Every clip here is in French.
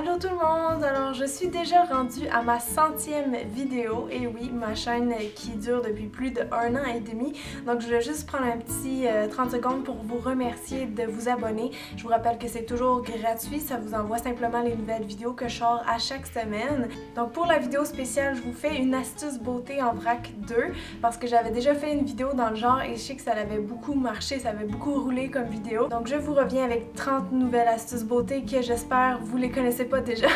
Allô tout le monde! Alors je suis déjà rendue à ma 100e vidéo, et oui, ma chaîne qui dure depuis plus de 1 an et demi. Donc je vais juste prendre un petit 30 secondes pour vous remercier de vous abonner. Je vous rappelle que c'est toujours gratuit, ça vous envoie simplement les nouvelles vidéos que je sors à chaque semaine. Donc pour la vidéo spéciale, je vous fais une astuce beauté en vrac 2 parce que j'avais déjà fait une vidéo dans le genre et je sais que ça avait beaucoup marché, ça avait beaucoup roulé comme vidéo. Donc je vous reviens avec 30 nouvelles astuces beauté que j'espère vous les connaissez pas déjà.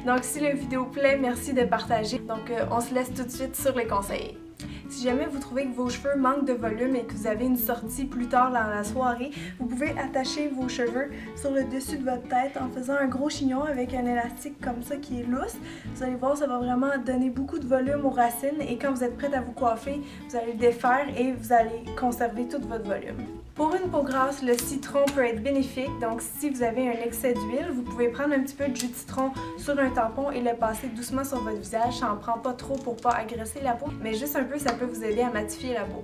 Donc si la vidéo plaît, merci de partager. Donc on se laisse tout de suite sur les conseils. Si jamais vous trouvez que vos cheveux manquent de volume et que vous avez une sortie plus tard dans la soirée, vous pouvez attacher vos cheveux sur le dessus de votre tête en faisant un gros chignon avec un élastique comme ça qui est lousse. Vous allez voir, ça va vraiment donner beaucoup de volume aux racines et quand vous êtes prête à vous coiffer, vous allez le défaire et vous allez conserver tout votre volume. Pour une peau grasse, le citron peut être bénéfique, donc si vous avez un excès d'huile, vous pouvez prendre un petit peu de jus de citron sur un tampon et le passer doucement sur votre visage. Ça en prend pas trop pour pas agresser la peau, mais juste un peu, ça peut vous aider à matifier la peau.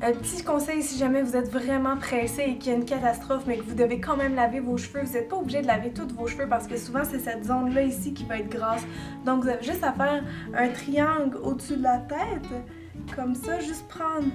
Un petit conseil, si jamais vous êtes vraiment pressé et qu'il y a une catastrophe mais que vous devez quand même laver vos cheveux, vous n'êtes pas obligé de laver tous vos cheveux parce que souvent c'est cette zone-là ici qui va être grasse. Donc vous avez juste à faire un triangle au-dessus de la tête, comme ça, juste prendre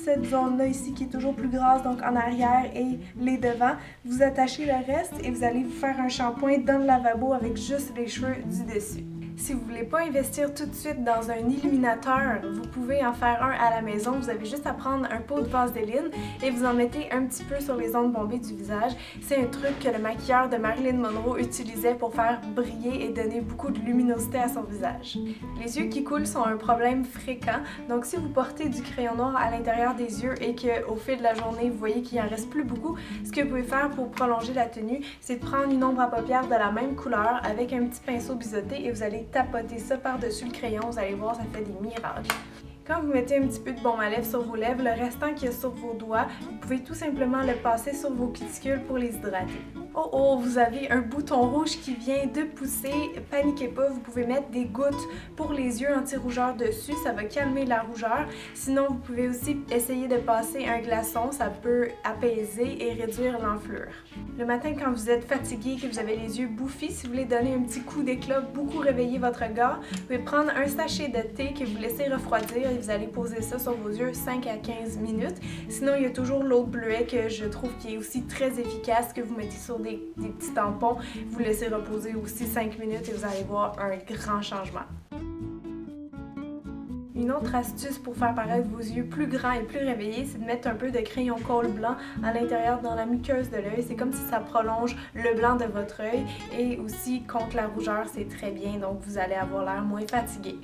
cette zone-là ici qui est toujours plus grasse, donc en arrière et les devants. Vous attachez le reste et vous allez vous faire un shampoing dans le lavabo avec juste les cheveux du dessus. Si vous ne voulez pas investir tout de suite dans un illuminateur, vous pouvez en faire un à la maison. Vous avez juste à prendre un pot de vaseline et vous en mettez un petit peu sur les zones bombées du visage. C'est un truc que le maquilleur de Marilyn Monroe utilisait pour faire briller et donner beaucoup de luminosité à son visage. Les yeux qui coulent sont un problème fréquent, donc si vous portez du crayon noir à l'intérieur des yeux et qu'au fil de la journée, vous voyez qu'il en reste plus beaucoup, ce que vous pouvez faire pour prolonger la tenue, c'est de prendre une ombre à paupières de la même couleur avec un petit pinceau biseauté et vous allez tapoter ça par-dessus le crayon, vous allez voir, ça fait des miracles. Quand vous mettez un petit peu de baume à lèvres sur vos lèvres, le restant qu'il y a sur vos doigts, vous pouvez tout simplement le passer sur vos cuticules pour les hydrater. Oh oh, vous avez un bouton rouge qui vient de pousser, paniquez pas, vous pouvez mettre des gouttes pour les yeux anti-rougeur dessus, ça va calmer la rougeur. Sinon, vous pouvez aussi essayer de passer un glaçon, ça peut apaiser et réduire l'enflure. Le matin, quand vous êtes fatigué, que vous avez les yeux bouffis, si vous voulez donner un petit coup d'éclat, beaucoup réveiller votre regard, vous pouvez prendre un sachet de thé que vous laissez refroidir et vous allez poser ça sur vos yeux 5 à 15 minutes. Sinon, il y a toujours l'autre bleuet que je trouve qui est aussi très efficace, que vous mettez sur des petits tampons, vous laissez reposer aussi 5 minutes et vous allez voir un grand changement. Une autre astuce pour faire paraître vos yeux plus grands et plus réveillés, c'est de mettre un peu de crayon colle blanc à l'intérieur dans la muqueuse de l'œil. C'est comme si ça prolonge le blanc de votre œil et aussi contre la rougeur, c'est très bien, donc vous allez avoir l'air moins fatigué.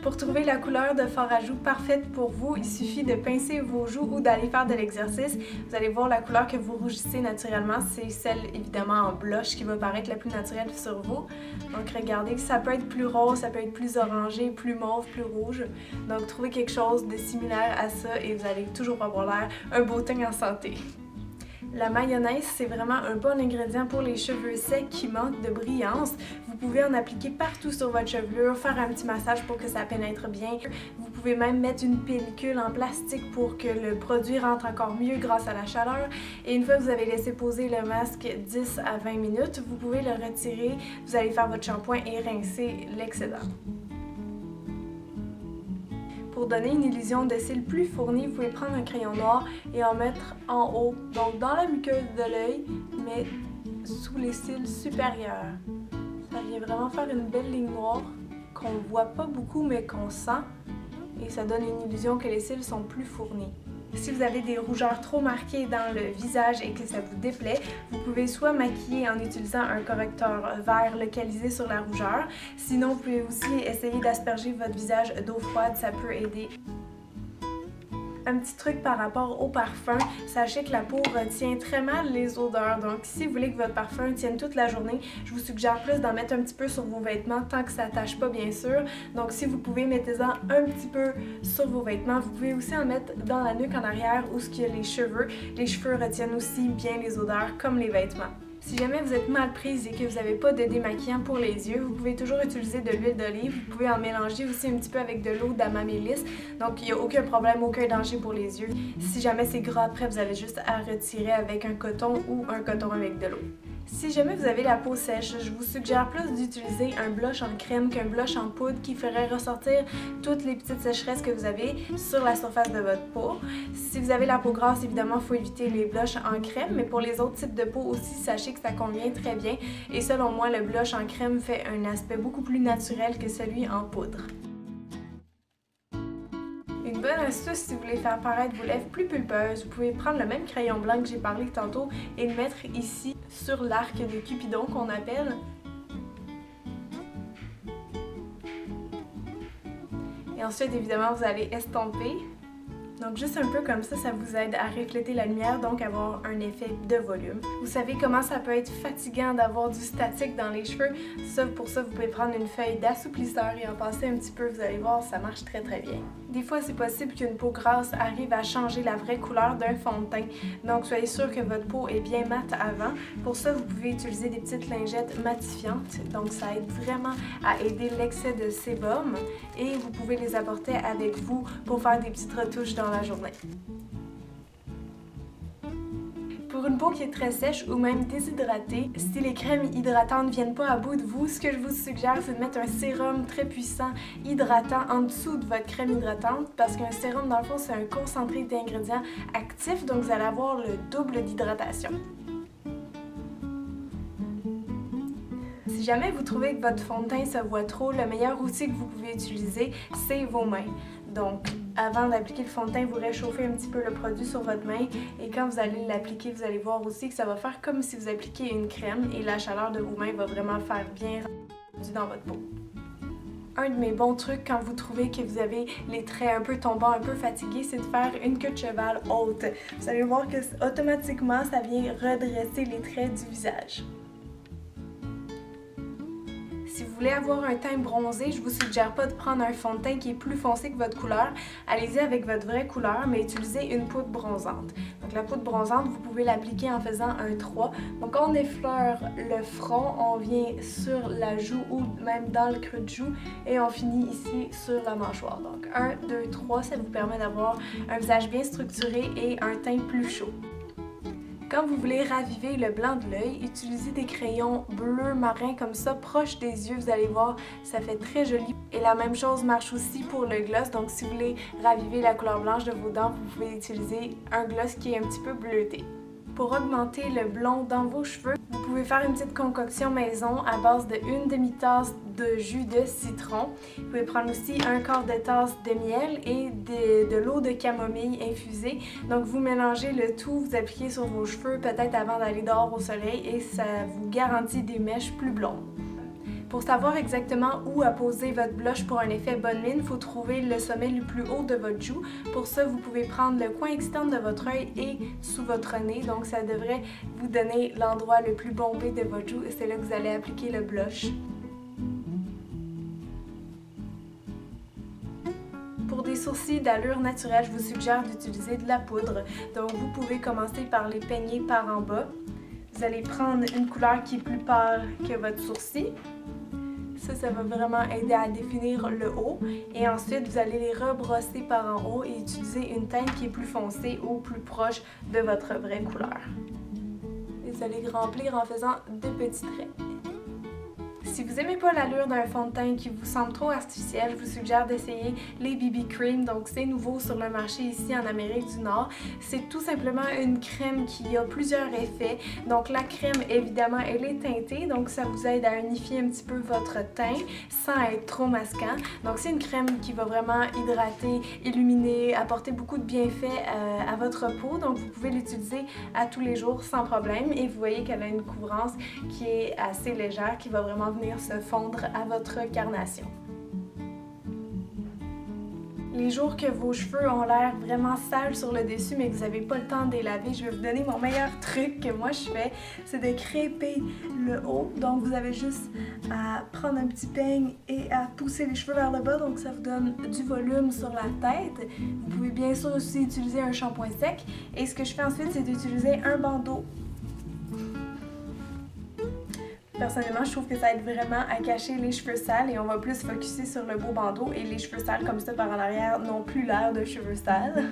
Pour trouver la couleur de fard à joues parfaite pour vous, il suffit de pincer vos joues ou d'aller faire de l'exercice. Vous allez voir la couleur que vous rougissez naturellement, c'est celle évidemment en blush qui va paraître la plus naturelle sur vous. Donc regardez, ça peut être plus rose, ça peut être plus orangé, plus mauve, plus rouge. Donc trouvez quelque chose de similaire à ça et vous allez toujours avoir l'air un beau teint en santé. La mayonnaise, c'est vraiment un bon ingrédient pour les cheveux secs qui manquent de brillance. Vous pouvez en appliquer partout sur votre chevelure, faire un petit massage pour que ça pénètre bien. Vous pouvez même mettre une pellicule en plastique pour que le produit rentre encore mieux grâce à la chaleur. Et une fois que vous avez laissé poser le masque 10 à 20 minutes, vous pouvez le retirer, vous allez faire votre shampoing et rincer l'excédent. Pour donner une illusion de cils plus fournie, vous pouvez prendre un crayon noir et en mettre en haut, donc dans la muqueuse de l'œil, mais sous les cils supérieurs. Ça vient vraiment faire une belle ligne noire qu'on voit pas beaucoup mais qu'on sent et ça donne une illusion que les cils sont plus fournis. Si vous avez des rougeurs trop marquées dans le visage et que ça vous déplaît, vous pouvez soit maquiller en utilisant un correcteur vert localisé sur la rougeur, sinon vous pouvez aussi essayer d'asperger votre visage d'eau froide, ça peut aider. Un petit truc par rapport au parfum, sachez que la peau retient très mal les odeurs, donc si vous voulez que votre parfum tienne toute la journée, je vous suggère plus d'en mettre un petit peu sur vos vêtements tant que ça n'attache pas bien sûr. Donc si vous pouvez, mettez-en un petit peu sur vos vêtements. Vous pouvez aussi en mettre dans la nuque en arrière où il y a les cheveux. Les cheveux retiennent aussi bien les odeurs comme les vêtements. Si jamais vous êtes mal prise et que vous n'avez pas de démaquillant pour les yeux, vous pouvez toujours utiliser de l'huile d'olive. Vous pouvez en mélanger aussi un petit peu avec de l'eau d'amamélis. Donc il n'y a aucun problème, aucun danger pour les yeux. Si jamais c'est gras après, vous avez juste à retirer avec un coton ou un coton avec de l'eau. Si jamais vous avez la peau sèche, je vous suggère plus d'utiliser un blush en crème qu'un blush en poudre qui ferait ressortir toutes les petites sécheresses que vous avez sur la surface de votre peau. Si vous avez la peau grasse, évidemment, il faut éviter les blushs en crème, mais pour les autres types de peau aussi, sachez que ça convient très bien. Et selon moi, le blush en crème fait un aspect beaucoup plus naturel que celui en poudre. Une bonne astuce si vous voulez faire paraître vos lèvres plus pulpeuses, vous pouvez prendre le même crayon blanc que j'ai parlé tantôt et le mettre ici sur l'arc de Cupidon qu'on appelle. Et ensuite, évidemment, vous allez estomper. Donc juste un peu comme ça vous aide à refléter la lumière, donc avoir un effet de volume. Vous savez comment ça peut être fatigant d'avoir du statique dans les cheveux. Pour ça, vous pouvez prendre une feuille d'assouplisseur et en passer un petit peu, vous allez voir, ça marche très bien. Des fois, c'est possible qu'une peau grasse arrive à changer la vraie couleur d'un fond de teint. Donc soyez sûr que votre peau est bien mate avant. Pour ça, vous pouvez utiliser des petites lingettes matifiantes. Donc ça aide vraiment à aider l'excès de sébum et vous pouvez les apporter avec vous pour faire des petites retouches dans la journée. Pour une peau qui est très sèche ou même déshydratée, si les crèmes hydratantes ne viennent pas à bout de vous, ce que je vous suggère, c'est de mettre un sérum très puissant, hydratant, en dessous de votre crème hydratante, parce qu'un sérum, dans le fond, c'est un concentré d'ingrédients actifs, donc vous allez avoir le double d'hydratation. Si jamais vous trouvez que votre fond de teint se voit trop, le meilleur outil que vous pouvez utiliser, c'est vos mains. Donc, avant d'appliquer le fond de teint, vous réchauffez un petit peu le produit sur votre main et quand vous allez l'appliquer, vous allez voir aussi que ça va faire comme si vous appliquiez une crème et la chaleur de vos mains va vraiment faire bien dans votre peau. Un de mes bons trucs quand vous trouvez que vous avez les traits un peu tombants, un peu fatigués, c'est de faire une queue de cheval haute. Vous allez voir que automatiquement, ça vient redresser les traits du visage. Si vous voulez avoir un teint bronzé, je vous suggère pas de prendre un fond de teint qui est plus foncé que votre couleur. Allez-y avec votre vraie couleur, mais utilisez une poudre bronzante. Donc la poudre bronzante, vous pouvez l'appliquer en faisant un 3. Donc on effleure le front, on vient sur la joue ou même dans le creux de joue et on finit ici sur la mâchoire. Donc 1, 2, 3, ça vous permet d'avoir un visage bien structuré et un teint plus chaud. Quand vous voulez raviver le blanc de l'œil, utilisez des crayons bleu marin comme ça, proche des yeux, vous allez voir, ça fait très joli. Et la même chose marche aussi pour le gloss, donc si vous voulez raviver la couleur blanche de vos dents, vous pouvez utiliser un gloss qui est un petit peu bleuté. Pour augmenter le blond dans vos cheveux, vous pouvez faire une petite concoction maison à base de une demi-tasse de jus de citron. Vous pouvez prendre aussi un quart de tasse de miel et de l'eau de camomille infusée. Donc vous mélangez le tout, vous appliquez sur vos cheveux peut-être avant d'aller dehors au soleil et ça vous garantit des mèches plus blondes. Pour savoir exactement où apposer votre blush pour un effet bonne mine, il faut trouver le sommet le plus haut de votre joue. Pour ça, vous pouvez prendre le coin externe de votre œil et sous votre nez. Donc ça devrait vous donner l'endroit le plus bombé de votre joue et c'est là que vous allez appliquer le blush. Pour des sourcils d'allure naturelle, je vous suggère d'utiliser de la poudre. Donc vous pouvez commencer par les peigner par en bas. Vous allez prendre une couleur qui est plus pâle que votre sourcil. Ça va vraiment aider à définir le haut. Et ensuite, vous allez les rebrosser par en haut et utiliser une teinte qui est plus foncée ou plus proche de votre vraie couleur. Et vous allez remplir en faisant de petits traits. Si vous n'aimez pas l'allure d'un fond de teint qui vous semble trop artificiel, je vous suggère d'essayer les BB Cream. Donc c'est nouveau sur le marché ici en Amérique du Nord. C'est tout simplement une crème qui a plusieurs effets. Donc la crème, évidemment, elle est teintée, donc ça vous aide à unifier un petit peu votre teint sans être trop masquant. Donc c'est une crème qui va vraiment hydrater, illuminer, apporter beaucoup de bienfaits à votre peau. Donc vous pouvez l'utiliser à tous les jours sans problème. Et vous voyez qu'elle a une couvrance qui est assez légère, qui va vraiment venir se fondre à votre carnation. Les jours que vos cheveux ont l'air vraiment sales sur le dessus mais que vous n'avez pas le temps de les laver, je vais vous donner mon meilleur truc que moi je fais, c'est de crêper le haut. Donc vous avez juste à prendre un petit peigne et à pousser les cheveux vers le bas, donc ça vous donne du volume sur la tête. Vous pouvez bien sûr aussi utiliser un shampoing sec et ce que je fais ensuite c'est d'utiliser un bandeau Personnellement, je trouve que ça aide vraiment à cacher les cheveux sales et on va plus focusser sur le beau bandeau et les cheveux sales comme ça par en arrière n'ont plus l'air de cheveux sales.